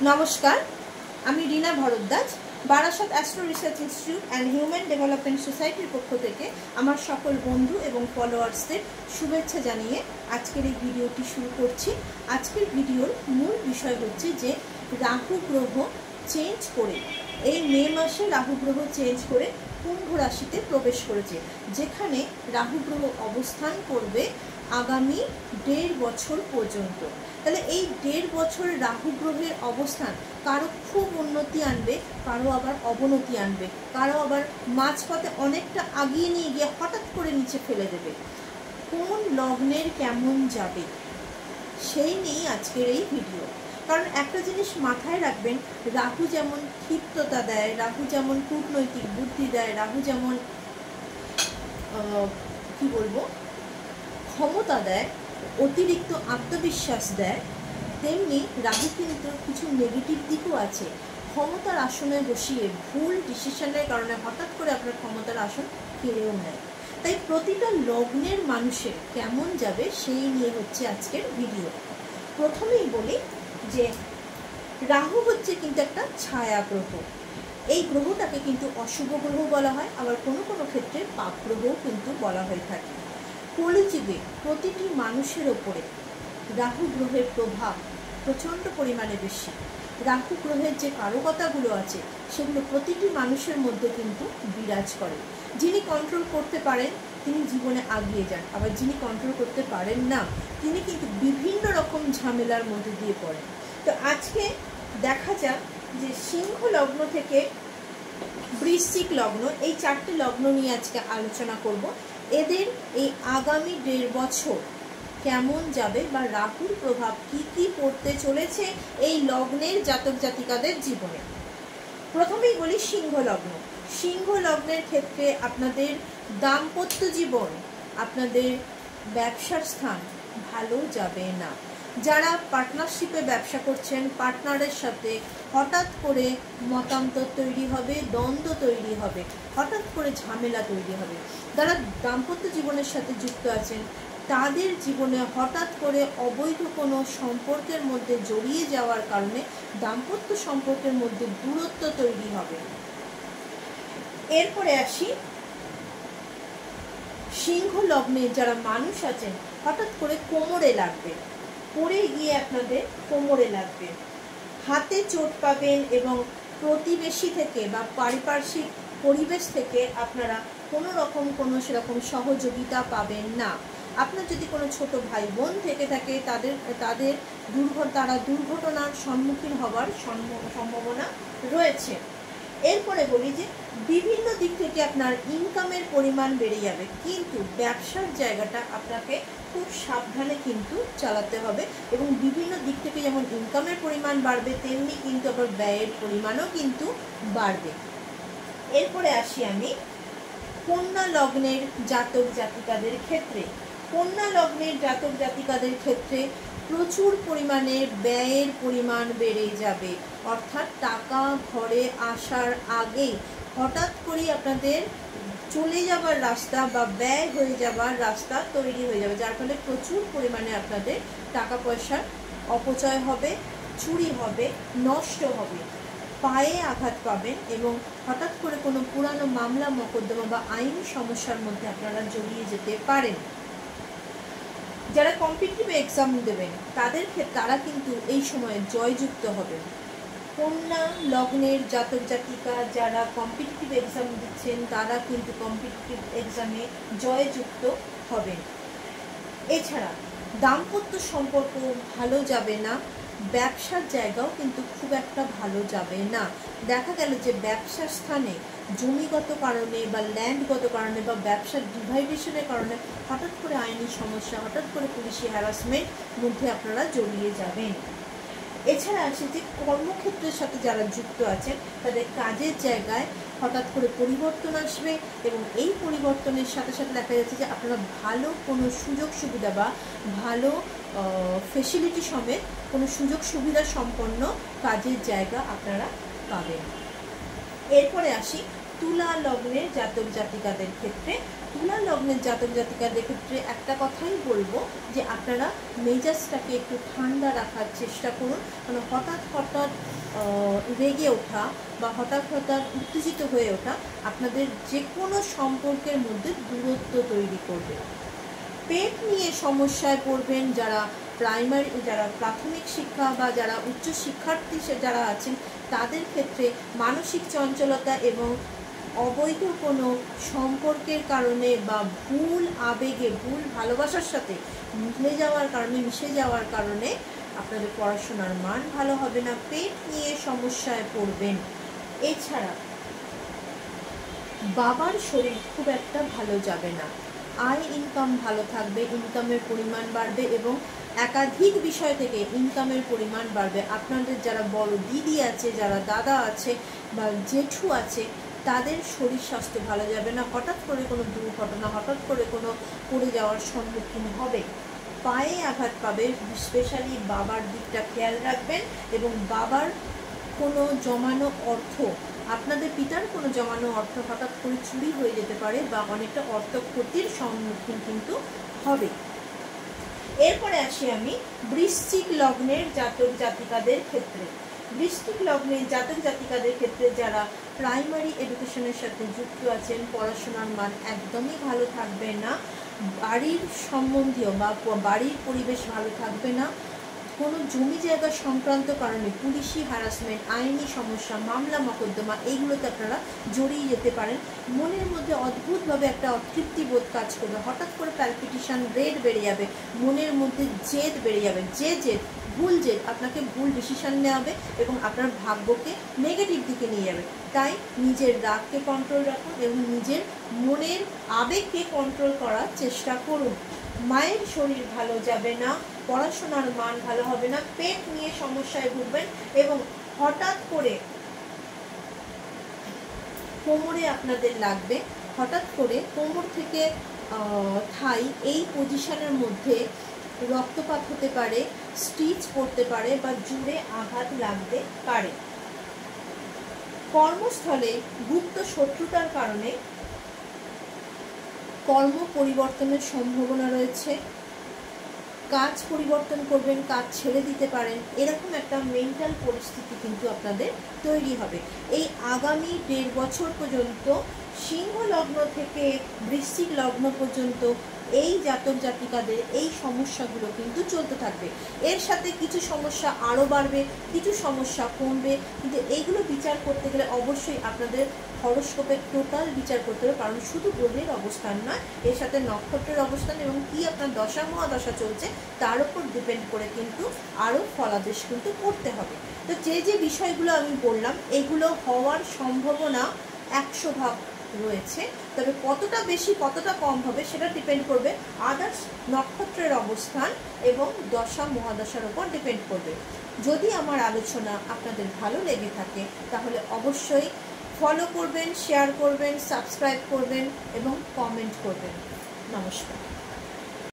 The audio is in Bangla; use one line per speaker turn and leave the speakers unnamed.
নমস্কার, আমি Rina Bharadwaj, Barasat astro research institute and human development সোসাইটির পক্ষ থেকে আমার সকল বন্ধু এবং ফলোয়ার্সদের শুভেচ্ছা জানিয়ে আজকের এই ভিডিওটি শুরু করছি। আজকের ভিডিওর মূল বিষয় হচ্ছে যে রাহু গ্রহ চেঞ্জ করে এই মে মাসে রাহু গ্রহ চেঞ্জ করে কুম্ভ রাশিতে প্রবেশ করেছে, যেখানে রাহু গ্রহ অবস্থান করবে আগামী 1.5 বছর পর্যন্ত। তাহলে এই 1.5 বছর রাহু গ্রহের অবস্থান কারো খুব উন্নতি আনবে, কারো আবার অবনতি আনবে, কারো আবার মাঝপথে অনেকটা আগিয়ে নিয়ে গিয়ে হঠাৎ করে নিচে ফেলে দেবে। কোন লগ্নের কেমন যাবে সেই নিয়েই আজকের এই ভিডিও। কারণ একটা জিনিস মাথায় রাখবেন, রাহু যেমন ক্ষিপ্ততা দেয়, রাহু যেমন কূটনৈতিক বুদ্ধি দেয়, রাহু যেমন ক্ষমতা দেয়, অতিরিক্ত আত্মবিশ্বাস দেয়, তেমনি রাহু কিন্তু কিছু নেগেটিভ দিকও আছে। ক্ষমতার আসনে বসিয়ে ভুল ডিসিশনের কারণে হঠাৎ করে আপনার ক্ষমতার আসন কেড়েও নেয়। তাই প্রতিটা লগ্নের মানুষের কেমন যাবে সেই নিয়ে হচ্ছে আজকের ভিডিও। প্রথমেই বলি যে রাহু হচ্ছে কিন্তু একটা ছায়া গ্রহ। এই গ্রহটাকে কিন্তু অশুভ গ্রহ বলা হয়, আবার কোনো কোনো ক্ষেত্রে পাপ গ্রহও কিন্তু বলা হয়ে থাকে। কলিযুগে প্রতিটি মানুষের ওপরে রাহু গ্রহের প্রভাব প্রচণ্ড পরিমাণে বেশি। রাহু গ্রহের যে কারকতাগুলো আছে সেগুলো প্রতিটি মানুষের মধ্যে কিন্তু বিরাজ করে। যিনি কন্ট্রোল করতে পারেন তিনি জীবনে এগিয়ে যান, আবার যিনি কন্ট্রোল করতে পারেন না তিনি কিন্তু বিভিন্ন রকম ঝামেলার মধ্যে দিয়ে পড়েন। তো আজকে দেখা যাক যে সিংহ লগ্ন থেকে বৃশ্চিক লগ্ন, এই 4টি লগ্ন নিয়ে আজকে আলোচনা করব। এদের এই আগামী 1.5 বছর কেমন যাবে বা রাহুর প্রভাব কি কি পড়তে চলেছে এই লগ্নের জাতক জাতিকাদের জীবনে। প্রথমেই বলি সিংহ লগ্ন। সিংহ লগ্নের ক্ষেত্রে আপনাদের দাম্পত্য জীবন, আপনাদের ব্যবসার স্থান ভালো যাবে না। যারা পার্টনারশিপে ব্যবসা করছেন, পার্টনারের সাথে হঠাৎ করে মতান্তর তৈরি হবে, দ্বন্দ্ব তৈরি হবে, হঠাৎ করে ঝামেলা তৈরি হবে। যারা দাম্পত্য জীবনের সাথে যুক্ত আছেন তাদের জীবনে হঠাৎ করে অবৈধ কোনো সম্পর্কের মধ্যে জড়িয়ে যাওয়ার কারণে দাম্পত্য সম্পর্কের মধ্যে দূরত্ব তৈরি হবে। এরপরে আসি সিংহ লগ্নে যারা মানুষ আছেন, হঠাৎ করে কোমরে লাগবে, পড়ে গিয়ে আপনাদের কোমরে লাগবে, হাতে চোট পাবেন এবং প্রতিবেশী থেকে বা পারিপার্শ্বিক পরিবেশ থেকে আপনারা কোনো সেরকম সহযোগিতা পাবেন না। আপনার যদি কোনো ছোট ভাই বোন থেকে থাকে তারা দুর্ঘটনার সম্মুখীন হবার সম্ভাবনা রয়েছে। এরপরে বলি যে বিভিন্ন দিক থেকে আপনার ইনকামের পরিমাণ বেড়ে যাবে, কিন্তু ব্যবসার জায়গাটা আপনাকে খুব সাবধানে কিন্তু চালাতে হবে এবং বিভিন্ন দিক থেকে যেমন ইনকামের পরিমাণ বাড়বে তেমনি কিন্তু আবার ব্যয়ের পরিমাণও কিন্তু বাড়বে। এরপরে আসি আমি কন্যা লগ্নের জাতক জাতিকাদের ক্ষেত্রে। কন্যা লগ্নের জাতক জাতিকাদের ক্ষেত্রে প্রচুর পরিমাণে ব্যয়ের পরিমাণ বেড়ে যাবে, অর্থাৎ টাকা ঘরে আসার আগেই হঠাৎ করেই আপনাদের চলে যাবার রাস্তা বা ব্যয় হয়ে যাবার রাস্তা তৈরি হয়ে যাবে, যার ফলে প্রচুর পরিমাণে আপনাদের টাকা পয়সার অপচয় হবে, চুরি হবে, নষ্ট হবে, পায়ে আঘাত পাবেন এবং হঠাৎ করে কোনো পুরানো মামলা মোকদ্দমা বা আইনি সমস্যার মধ্যে আপনারা জড়িয়ে যেতে পারেন। যারা কম্পিটিটিভ এক্সাম দেবেন তারা কিন্তু এই সময়ে জয়যুক্ত হবেন। কন্যা লগ্নের জাতক জাতিকা যারা কম্পিটিটিভ এক্সাম দিচ্ছেন তারা কিন্তু কম্পিটিটিভ এক্সামে জয়যুক্ত হবেন। এছাড়া দাম্পত্য সম্পর্ক ভালো যাবে না, ব্যবসার জায়গাও কিন্তু খুব একটা ভালো যাবে না। দেখা গেল যে ব্যবসার স্থানে জমিগত কারণে বা ল্যান্ডগত কারণে বা ব্যবসার ডিভাইডেশনের কারণে হঠাৎ করে আইনি সমস্যা, হঠাৎ করে পুলিশি হ্যারাসমেন্ট মধ্যে আপনারা জড়িয়ে যাবেন। এছাড়া আছে যে কর্মক্ষেত্রের সাথে যারা যুক্ত আছেন তাদের কাজের জায়গায় হঠাৎ করে পরিবর্তন আসবে এবং এই পরিবর্তনের সাথে সাথে দেখা যাচ্ছে যে আপনারা ভালো কোনো সুযোগ সুবিধা বা ভালো ফেসিলিটি সমেত কোনো সুযোগ সুবিধা সম্পন্ন কাজের জায়গা আপনারা পাবেন। এরপরে আসি তুলা লগ্নের জাতক জাতিকাদের ক্ষেত্রে, তুলা লগ্নের জাতক জাতিকাদের ক্ষেত্রে একটা কথাই বলবো যে আপনারা মেজাজটাকে একটু ঠান্ডা রাখার চেষ্টা করুন। মানে হঠাৎ হঠাৎ রেগে ওঠা বা হঠাৎ হঠাৎ উত্তেজিত হয়ে ওঠা আপনাদের যে কোনো সম্পর্কের মধ্যে দূরত্ব তৈরি করবে। পেট নিয়ে সমস্যায় পড়বেন যারা যারা প্রাথমিক শিক্ষা বা যারা উচ্চ শিক্ষার্থী যারা আছেন তাদের ক্ষেত্রে মানসিক চঞ্চলতা এবং অবৈধ কোনো সম্পর্কের কারণে বা ভুল আবেগে, ভুল ভালোবাসার সাথে মিশে যাওয়ার কারণে আপনাদের পড়াশোনার মান ভালো হবে না, পেট নিয়ে সমস্যায় পড়বেন। এছাড়া বাবার শরীর খুব একটা ভালো যাবে না, আয় ইনকাম ভালো থাকবে, ইনকামের পরিমাণ বাড়বে এবং একাধিক বিষয় থেকে ইনকামের পরিমাণ বাড়বে। আপনাদের যারা বড় দিদি আছে, যারা দাদা আছে বা জেঠু আছে তাদের শরীর স্বাস্থ্য ভালো যাবে না, হঠাৎ করে কোনো দুর্ঘটনা, হঠাৎ করে কোনো পড়ে যাওয়ার সম্মুখীন হবে, পায়ে আঘাত পাবে। স্পেশালি বাবার দিকটা খেয়াল রাখবেন এবং বাবার কোনো জমানো অর্থ, আপনাদের পিতার কোনো জমানো অর্থ হঠাৎ করে চুরি হয়ে যেতে পারে বা অনেকটা অর্থ ক্ষতির সম্মুখীন কিন্তু হবে। এরপরে আসি আমি বৃশ্চিক লগ্নের জাতক জাতিকাদের ক্ষেত্রে। বৃশ্চিক লগ্নের জাতক জাতিকাদের ক্ষেত্রে যারা প্রাইমারি এডুকেশনের সাথে যুক্ত আছেন, পড়াশোনার মান একদমই ভালো থাকবে না, বাড়ির সম্বন্ধীয় বা বাড়ির পরিবেশ ভালো থাকবে না, কোনো জমি জায়গা সংক্রান্ত কারণে পুলিশি হ্যারাসমেন্ট, আইনি সমস্যা, মামলা মকদ্দমা এইগুলোতে আপনারা জড়িয়ে যেতে পারেন। মনের মধ্যে অদ্ভুতভাবে একটা অতৃপ্তি বোধ কাজ করবে, হঠাৎ করে প্যালপিটেশন রেট বেড়ে যাবে, মনের মধ্যে জেদ বেড়ে যাবে, ভুল জেদ আপনাকে ভুল ডিসিশন নেওয়া হবে এবং আপনার ভাগ্যকে নেগেটিভ দিকে নিয়ে যাবে। তাই নিজের রাগকে কন্ট্রোল রাখুন এবং নিজের মনের আবেগকে কন্ট্রোল করার চেষ্টা করুন। মায়ের শরীর ভালো যাবে না, পড়াশোনার মান ভালো হবে না, পেট নিয়ে সমস্যায় ভুগবেন এবং হঠাৎ করে কোমরে আপনাদের লাগবে, হঠাৎ করে কোমর থেকে থাই এই পজিশনের মধ্যে রক্তপাত হতে পারে, স্টিচ পড়তে পারে বা জুড়ে আঘাত লাগতে পারে। কর্মস্থলে গুপ্ত শত্রুতার কারণে কর্ম পরিবর্তনের সম্ভাবনা রয়েছে, কাজ পরিবর্তন করবেন, কাজ ছেড়ে দিতে পারেন, এরকম একটা মেন্টাল পরিস্থিতি কিন্তু আপনাদের তৈরি হবে। এই আগামী 1.5 বছর পর্যন্ত সিংহ লগ্ন থেকে বৃশ্চিক লগ্ন পর্যন্ত এই জাতক জাতিকাদের এই সমস্যাগুলো কিন্তু চলতে থাকবে। এর সাথে কিছু সমস্যা আরও বাড়বে, কিছু সমস্যা কমবে, কিন্তু এইগুলো বিচার করতে গেলে অবশ্যই আপনাদের হরোস্কোপের টোটাল বিচার করতে হবে, কারণ শুধু গ্রহের অবস্থান নয়, এর সাথে নক্ষত্রের অবস্থান এবং কি আপনার দশা মহাদশা চলছে তার উপর ডিপেন্ড করে কিন্তু আরও ফলাদেশ কিন্তু করতে হবে। তো যে বিষয়গুলো আমি বললাম এগুলো হওয়ার সম্ভাবনা 100 ভাগ রয়েছে, তবে কতটা বেশি কতটা কম হবে সেটা ডিপেন্ড করবে আদার্স নক্ষত্রের অবস্থান এবং দশা মহাদশার উপর ডিপেন্ড করবে। যদি আমার আলোচনা আপনাদের ভালো লেগে থাকে তাহলে অবশ্যই ফলো করবেন, শেয়ার করবেন, সাবস্ক্রাইব করবেন এবং কমেন্ট করবেন। নমস্কার।